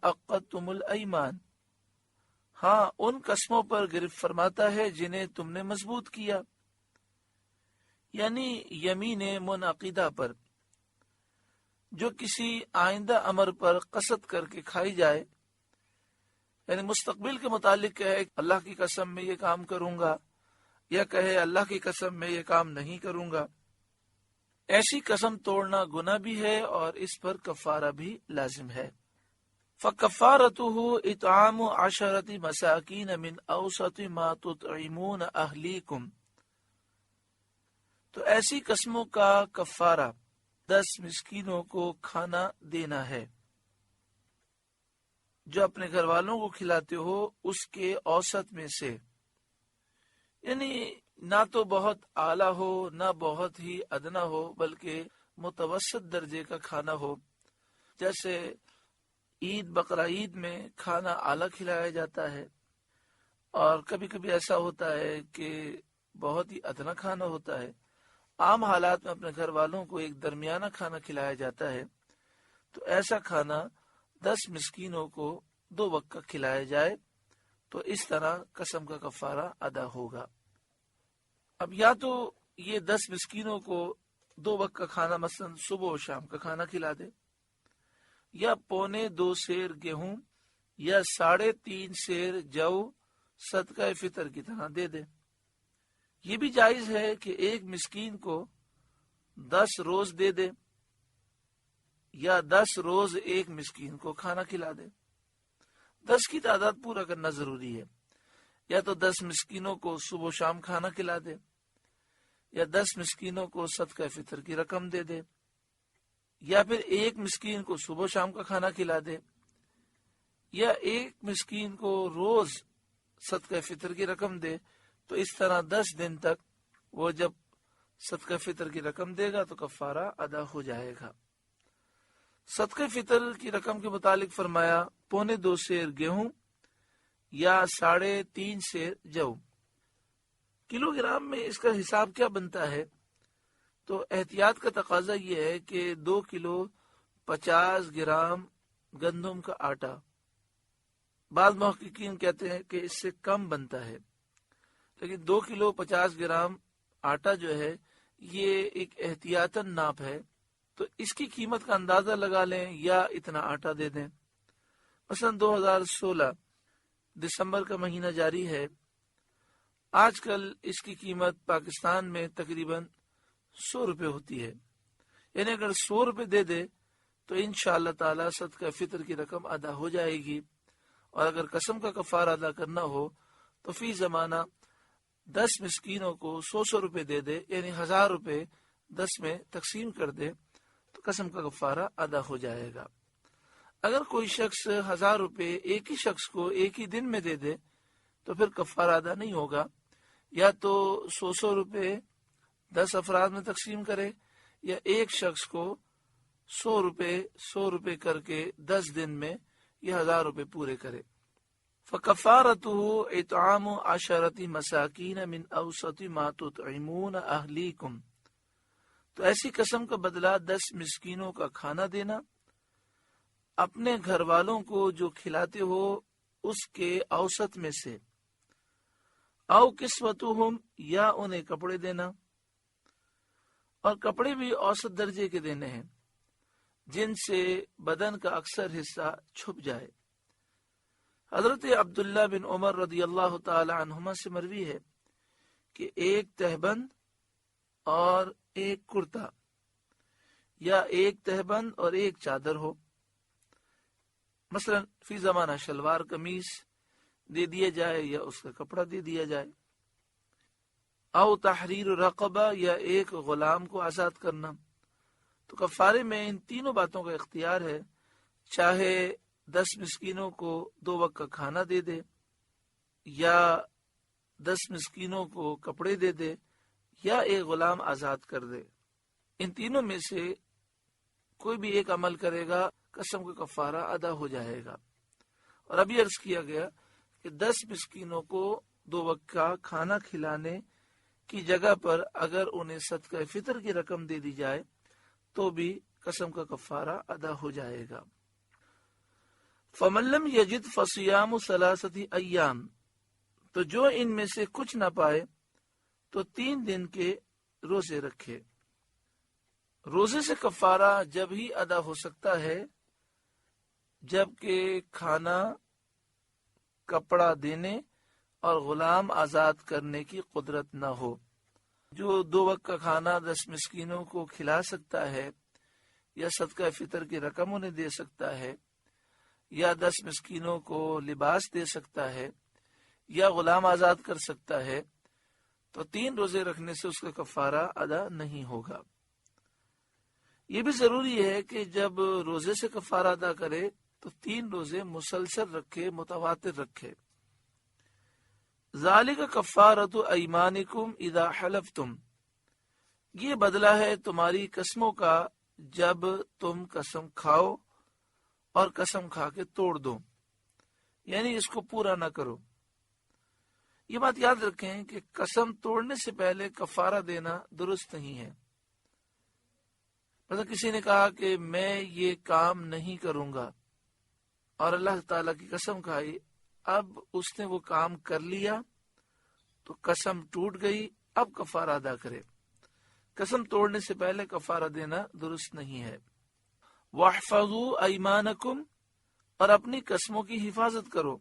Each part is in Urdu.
عقدتم الایمان، ہاں ان قسموں پر گرفت فرماتا ہے جنہیں تم نے مضبوط کیا، یعنی یمین منعقدہ پر، جو کسی آئندہ امر پر قصد کر کے کھائی جائے، یعنی مستقبل کے متعلق کہے اللہ کی قسم میں یہ کام کروں گا، یا کہے اللہ کی قسم میں یہ کام نہیں کروں گا، ایسی قسم توڑنا گناہ بھی ہے اور اس پر کفارہ بھی لازم ہے۔ فَكَفَّارَتُهُ إِطْعَامُ عَشَرَةِ مَسَاكِينَ مِنْ أَوْسَطِ مَا تُطْعِمُونَ أَهْلِيكُمْ، تو ایسی قسموں کا کفارہ 10 مسکینوں کو کھانا دینا ہے، جو اپنے گھر والوں کو کھلاتے ہو اس کے اوسط میں سے، یعنی نہ تو بہت اعلیٰ ہو نہ بہت ہی ادنا ہو، بلکہ متوسط درجے کا کھانا ہو۔ جیسے عید بقرہ عید میں کھانا اعلیٰ کھلایا جاتا ہے، اور کبھی کبھی ایسا ہوتا ہے کہ بہت ہی ادنا کھانا ہوتا ہے۔ عام حالات میں اپنے گھر والوں کو ایک درمیانہ کھانا کھلایا جاتا ہے، تو ایسا کھانا 10 مسکینوں کو 2 وقت کا کھلایا جائے تو اس طرح قسم کا کفارہ ادا ہوگا۔ اب یا تو یہ 10 مسکینوں کو 2 وقت کا کھانا مثلا صبح و شام کا کھانا کھلا دے، یا 2.25 سیر گیہوں یا 3.5 سیر جو صدقہ فطر کی طرح دے دے۔ یہ بھی جائز ہے کہ ایک مسکین کو 10 روز دے دے، یا 10 روز ایک مسکین کو کھانا کھلا دے۔ 10 کی تعداد پورا کرنا ضروری ہے، یا تو 10 مسکینوں کو صبح و شام کھانا کھلا دے، یا 10 مسکینوں کو صدقہ فطر کی رقم دے دے، یا پھر ایک مسکین کو صبح و شام کا کھانا کھلا دے، یا ایک مسکین کو روز صدقہ فطر کی رقم دے۔ تو اس طرح 10 دن تک وہ جب صدقہ فطر کی رقم دے گا تو کفارہ ادا ہو جائے گا۔ صدقہ فطر کی رقم کے متعلق فرمایا 2.25 سیر گیہوں یا 3.5 سیر جو۔ کلو گرام میں اس کا حساب کیا بنتا ہے؟ تو احتیاط کا تقاضا یہ ہے کہ 2 کلو 50 گرام گندم کا آٹا، بعض محققین کہتے ہیں کہ اس سے کم بنتا ہے، لیکن 2 کلو 50 گرام آٹا جو ہے یہ ایک احتیاطاً ناپ ہے، تو اس کی قیمت کا اندازہ لگا لیں یا اتنا آٹا دے دیں۔ مثلا 2016 دسمبر کا مہینہ جاری ہے، آج کل اس کی قیمت پاکستان میں تقریباً 100 روپے ہوتی ہے، یعنی اگر 100 روپے دے دے تو انشاءاللہ تعالی صدقہ فطر کی رقم ادا ہو جائے گی۔ اور اگر قسم کا کفارہ ادا کرنا ہو تو فی زمانہ 10 مسکینوں کو 100 روپے دے دے، یعنی 1000 روپے 10 میں تقسیم کر دے تو قسم کا کفارہ ادا ہو جائے گا۔ اگر کوئی شخص 1000 روپے ایک ہی شخص کو ایک ہی دن میں دے دے تو پھر کفارہ ادا نہیں ہوگا، یا تو 100 روپے 10 افراد میں تقسیم کرے، یا ایک شخص کو 100 روپے کر کے 10 دن میں یہ 1000 روپے پورے کرے۔ فَكَفَّارَتُهُ إِطْعَامُ 10 مَسَاكِينَ مِنْ أَوْسَطِ مَا تُطْعِمُونَ أَهْلِيكُمْ، تو ایسی قسم کا بدلہ 10 مسکینوں کا کھانا دینا، اپنے گھر والوں کو جو کھلاتے ہو اس کے اوسط میں سے، او کسوتہم، یا انہیں کپڑے دینا، اور کپڑے بھی اوسط درجے کے دینے ہیں جن سے بدن کا اکثر حصہ چھپ جائے۔ حضرت عبداللہ بن عمر رضی اللہ تعالی عنہما سے مروی ہے کہ ایک تہبند اور ایک کرتا، یا ایک تہبند اور ایک چادر ہو، مثلا فی زمانہ شلوار قمیص دے دیا جائے یا اس کا کپڑا دے دیا جائے، او تحریر رقبہ، یا ایک غلام کو آزاد کرنا، تو کفارے میں ان تینوں باتوں کا اختیار ہے، چاہے 10 مسکینوں کو 2 وقت کا کھانا دے دے، یا 10 مسکینوں کو کپڑے دے دے، یا ایک غلام آزاد کر دے۔ ان تینوں میں سے کوئی بھی ایک عمل کرے گا قسم کا کفارہ ادا ہو جائے گا۔ اور ابھی عرض کیا گیا کہ 10 مسکینوں کو 2 وقت کا کھانا کھلانے کی جگہ پر اگر انہیں صدقہ فطر کی رقم دے دی جائے تو بھی قسم کا کفارہ ادا ہو جائے گا۔ فَمَن لَّمْ يَجِدْ فَصِيَامُ ثَلَاثَةِ أَيَّامٍ، تو جو ان میں سے کچھ نہ پائے تو 3 دن کے روزے رکھے۔ روزے سے کفارہ جب ہی ادا ہو سکتا ہے جب کہ کھانا، کپڑا دینے اور غلام آزاد کرنے کی قدرت نہ ہو۔ جو 2 وقت کا کھانا 10 مسکینوں کو کھلا سکتا ہے، یا صدقہ فطر کی رقم انہیں دے سکتا ہے، یا 10 مسکینوں کو لباس دے سکتا ہے، یا غلام آزاد کر سکتا ہے، تو 3 روزے رکھنے سے اس کا کفارہ ادا نہیں ہوگا۔ یہ بھی ضروری ہے کہ جب روزے سے کفارہ ادا کرے تو 3 روزے مسلسل رکھے، متواتر رکھے۔ ذالک کفارۃ ایمانکم اذا حلفتم، یہ بدلہ ہے تمہاری قسموں کا جب تم قسم کھاؤ اور قسم کھا کے توڑ دو، یعنی اس کو پورا نہ کرو۔ یہ بات یاد رکھیں کہ قسم توڑنے سے پہلے کفارہ دینا درست نہیں ہے۔ مطلب کسی نے کہا کہ میں یہ کام نہیں کروں گا اور اللہ تعالیٰ کی قسم کھائی، اب اس نے وہ کام کر لیا تو قسم ٹوٹ گئی، اب کفارہ ادا کرے۔ قسم توڑنے سے پہلے کفارہ دینا درست نہیں ہے۔ وَاحْفَظُوا أَيْمَانَكُمْ، اور اپنی قسموں کی حفاظت کرو،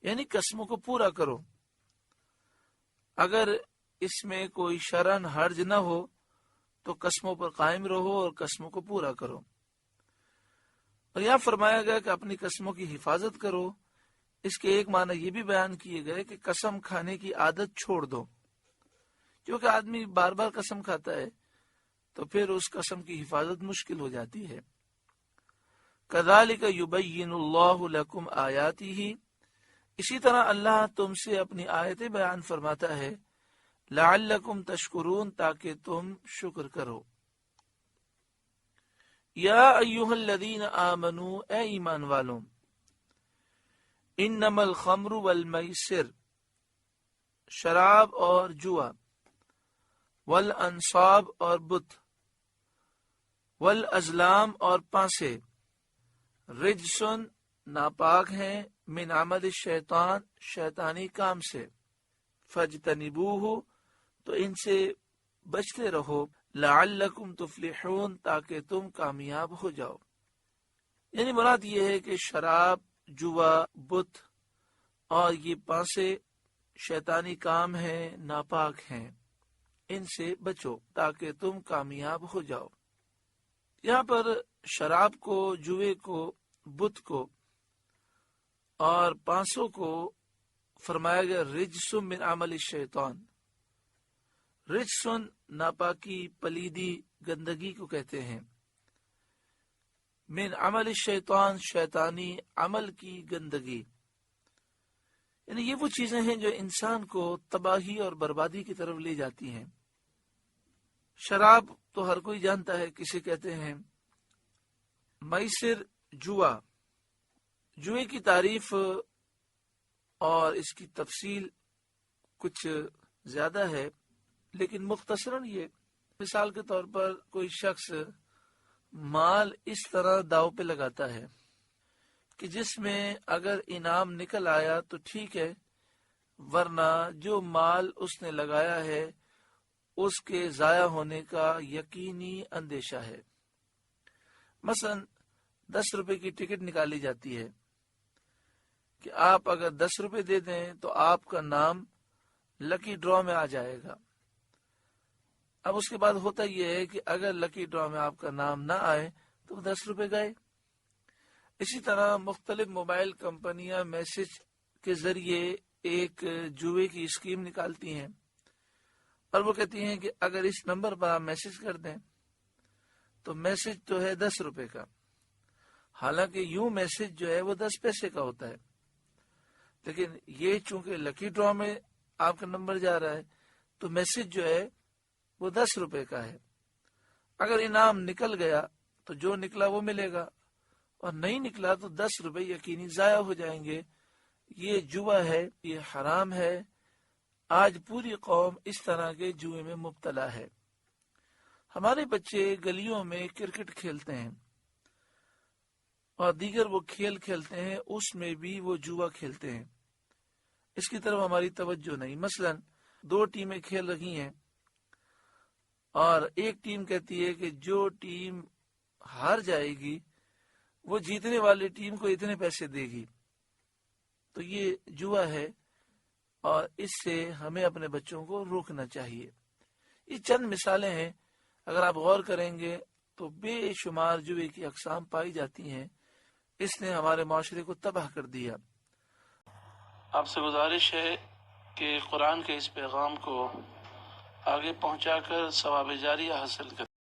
یعنی قسموں کو پورا کرو۔ اگر اس میں کوئی شرعاً حرج نہ ہو تو قسموں پر قائم رہو اور قسموں کو پورا کرو۔ اور یہاں فرمایا گیا کہ اپنی قسموں کی حفاظت کرو، اس کے ایک معنی یہ بھی بیان کیے گئے کہ قسم کھانے کی عادت چھوڑ دو، کیونکہ آدمی بار بار قسم کھاتا ہے تو پھر اس قسم کی حفاظت مشکل ہو جاتی ہے۔ كَذَلِكَ يُبَيِّنُ اللَّهُ لَكُمْ آيَاتِهِ، اسی طرح اللہ تم سے اپنی آیتیں بیان فرماتا ہے، لَعَلَّكُمْ تَشْكُرُونَ، تاکہ تم شکر کرو۔ یا ایھا الذین آمنوا، اے ایمان والوں، انما الخمر والمیسر، شراب اور جوا، والانصاب اور بت، والازلام اور پانسے، رجسن ناپاک ہیں، من عمل الشیطان شیطانی کام سے، فاجتنبوہ تو ان سے بچتے رہو، لعلکم تفلحون تاکہ تم کامیاب ہو جاؤ۔ یعنی مراد یہ ہے کہ شراب، جوا، بت اور یہ پانسے شیطانی کام ہیں، ناپاک ہیں، ان سے بچو تاکہ تم کامیاب ہو جاؤ۔ یہاں پر شراب کو، جوے کو، بت کو اور پانسوں کو فرمایا گیا رجس من عمل الشیطان۔ رجسن ناپاکی، پلیدی، گندگی کو کہتے ہیں، من عمل الشیطان شیطانی عمل کی گندگی، یعنی یہ وہ چیزیں ہیں جو انسان کو تباہی اور بربادی کی طرف لے جاتی ہیں۔ شراب تو ہر کوئی جانتا ہے کسے کہتے ہیں۔ میسر، جوا، جوئے کی تعریف اور اس کی تفصیل کچھ زیادہ ہے، لیکن مختصراً یہ مثال کے طور پر کوئی شخص مال اس طرح داؤ پہ لگاتا ہے کہ جس میں اگر انعام نکل آیا تو ٹھیک ہے، ورنہ جو مال اس نے لگایا ہے اس کے ضائع ہونے کا یقینی اندیشہ ہے۔ مثلا 10 روپے کی ٹکٹ نکالی جاتی ہے کہ آپ اگر 10 روپے دے دیں تو آپ کا نام لکی ڈرا میں آ جائے گا۔ اب اس کے بعد ہوتا یہ ہے کہ اگر لکی ڈرا میں آپ کا نام نہ آئے تو 10 روپے گئے۔ اسی طرح مختلف موبائل کمپنیاں میسج کے ذریعے ایک جوئے کی اسکیم نکالتی ہیں اور وہ کہتی ہیں کہ اگر اس نمبر پر آپ میسج کر دیں تو میسج تو ہے 10 روپے کا، حالانکہ یوں میسج جو ہے وہ 10 پیسے کا ہوتا ہے، لیکن یہ چونکہ لکی ڈرا میں آپ کا نمبر جا رہا ہے تو میسج جو ہے وہ 10 روپے کا ہے۔ اگر انعام نکل گیا تو جو نکلا وہ ملے گا، اور نہیں نکلا تو 10 روپے یقینی ضائع ہو جائیں گے۔ یہ جوا ہے، یہ حرام ہے۔ آج پوری قوم اس طرح کے جوئے میں مبتلا ہے۔ ہمارے بچے گلیوں میں کرکٹ کھیلتے ہیں اور دیگر وہ کھیل کھیلتے ہیں اس میں بھی وہ جوا کھیلتے ہیں، اس کی طرف ہماری توجہ نہیں۔ مثلا 2 ٹیمیں کھیل رہی ہیں اور ایک ٹیم کہتی ہے کہ جو ٹیم ہار جائے گی وہ جیتنے والی ٹیم کو اتنے پیسے دے گی، تو یہ جوا ہے اور اس سے ہمیں اپنے بچوں کو روکنا چاہیے۔ یہ چند مثالیں ہیں، اگر آپ غور کریں گے تو بے شمار جوے کی اقسام پائی جاتی ہیں، اس نے ہمارے معاشرے کو تباہ کر دیا۔ آپ سے گزارش ہے کہ قرآن کے اس پیغام کو آگے پہنچا کر ثواب جاریہ حاصل کریں۔